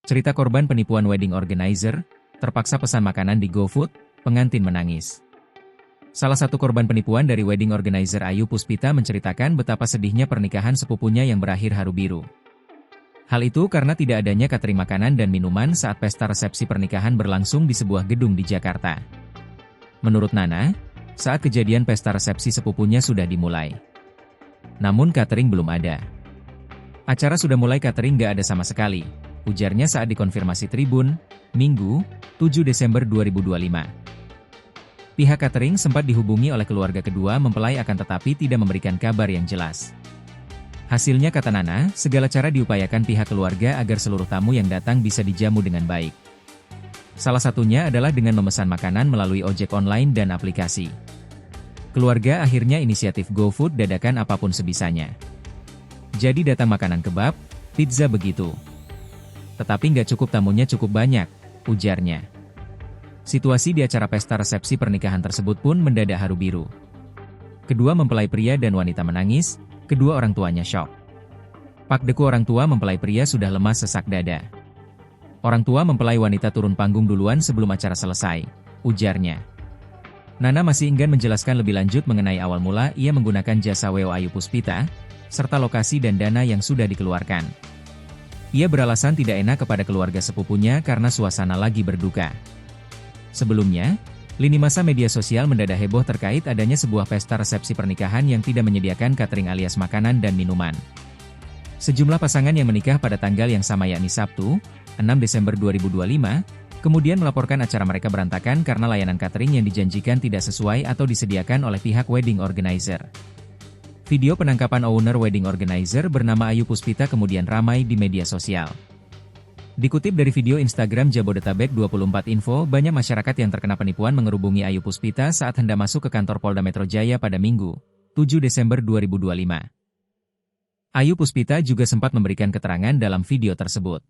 Cerita korban penipuan wedding organizer, terpaksa pesan makanan di GoFood, pengantin menangis. Salah satu korban penipuan dari wedding organizer Ayu Puspita menceritakan betapa sedihnya pernikahan sepupunya yang berakhir haru biru. Hal itu karena tidak adanya catering makanan dan minuman saat pesta resepsi pernikahan berlangsung di sebuah gedung di Jakarta. Menurut Nana, saat kejadian pesta resepsi sepupunya sudah dimulai. Namun catering belum ada. Acara sudah mulai, catering gak ada sama sekali, ujarnya saat dikonfirmasi Tribun, Minggu, 7 Desember 2025. Pihak catering sempat dihubungi oleh keluarga kedua mempelai akan tetapi tidak memberikan kabar yang jelas. Hasilnya, kata Nana, segala cara diupayakan pihak keluarga agar seluruh tamu yang datang bisa dijamu dengan baik. Salah satunya adalah dengan memesan makanan melalui ojek online dan aplikasi. Keluarga akhirnya inisiatif GoFood dadakan apapun sebisanya. Jadi datang makanan kebab, pizza begitu. Tetapi nggak cukup, tamunya cukup banyak, ujarnya. Situasi di acara pesta resepsi pernikahan tersebut pun mendadak haru biru. Kedua mempelai pria dan wanita menangis, kedua orang tuanya syok. Pak deku orang tua mempelai pria sudah lemas sesak dada. Orang tua mempelai wanita turun panggung duluan sebelum acara selesai, ujarnya. Nana masih enggan menjelaskan lebih lanjut mengenai awal mula ia menggunakan jasa WO Ayu Puspita, serta lokasi dan dana yang sudah dikeluarkan. Ia beralasan tidak enak kepada keluarga sepupunya karena suasana lagi berduka. Sebelumnya, lini masa media sosial mendadak heboh terkait adanya sebuah pesta resepsi pernikahan yang tidak menyediakan catering alias makanan dan minuman. Sejumlah pasangan yang menikah pada tanggal yang sama yakni Sabtu, 6 Desember 2025, kemudian melaporkan acara mereka berantakan karena layanan catering yang dijanjikan tidak sesuai atau disediakan oleh pihak wedding organizer. Video penangkapan owner wedding organizer bernama Ayu Puspita kemudian ramai di media sosial. Dikutip dari video Instagram Jabodetabek 24 Info, banyak masyarakat yang terkena penipuan mengerubungi Ayu Puspita saat hendak masuk ke kantor Polda Metro Jaya pada Minggu, 7 Desember 2025. Ayu Puspita juga sempat memberikan keterangan dalam video tersebut.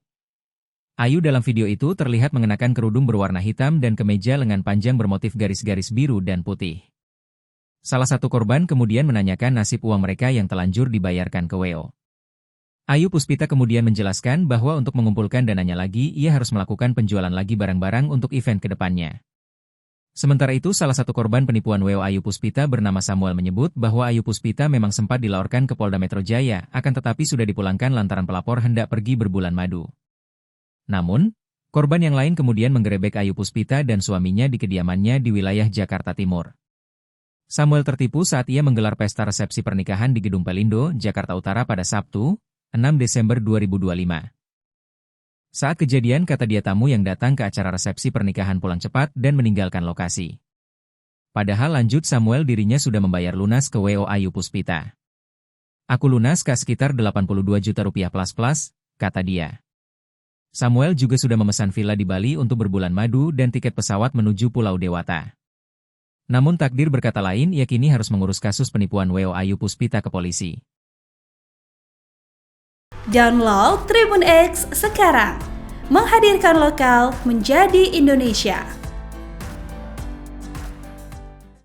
Ayu dalam video itu terlihat mengenakan kerudung berwarna hitam dan kemeja lengan panjang bermotif garis-garis biru dan putih. Salah satu korban kemudian menanyakan nasib uang mereka yang telanjur dibayarkan ke WO. Ayu Puspita kemudian menjelaskan bahwa untuk mengumpulkan dananya lagi, ia harus melakukan penjualan lagi barang-barang untuk event ke depannya. Sementara itu, salah satu korban penipuan WO Ayu Puspita bernama Samuel menyebut bahwa Ayu Puspita memang sempat dilaporkan ke Polda Metro Jaya, akan tetapi sudah dipulangkan lantaran pelapor hendak pergi berbulan madu. Namun, korban yang lain kemudian menggerebek Ayu Puspita dan suaminya di kediamannya di wilayah Jakarta Timur. Samuel tertipu saat ia menggelar pesta resepsi pernikahan di Gedung Pelindo, Jakarta Utara pada Sabtu, 6 Desember 2025. Saat kejadian, kata dia, tamu yang datang ke acara resepsi pernikahan pulang cepat dan meninggalkan lokasi. Padahal lanjut Samuel dirinya sudah membayar lunas ke WO Ayu Puspita. Aku lunas ke sekitar 82 juta rupiah plus, kata dia. Samuel juga sudah memesan villa di Bali untuk berbulan madu dan tiket pesawat menuju Pulau Dewata. Namun takdir berkata lain, ia kini harus mengurus kasus penipuan WO Ayu Puspita ke polisi. Download Tribun X sekarang, menghadirkan lokal menjadi Indonesia.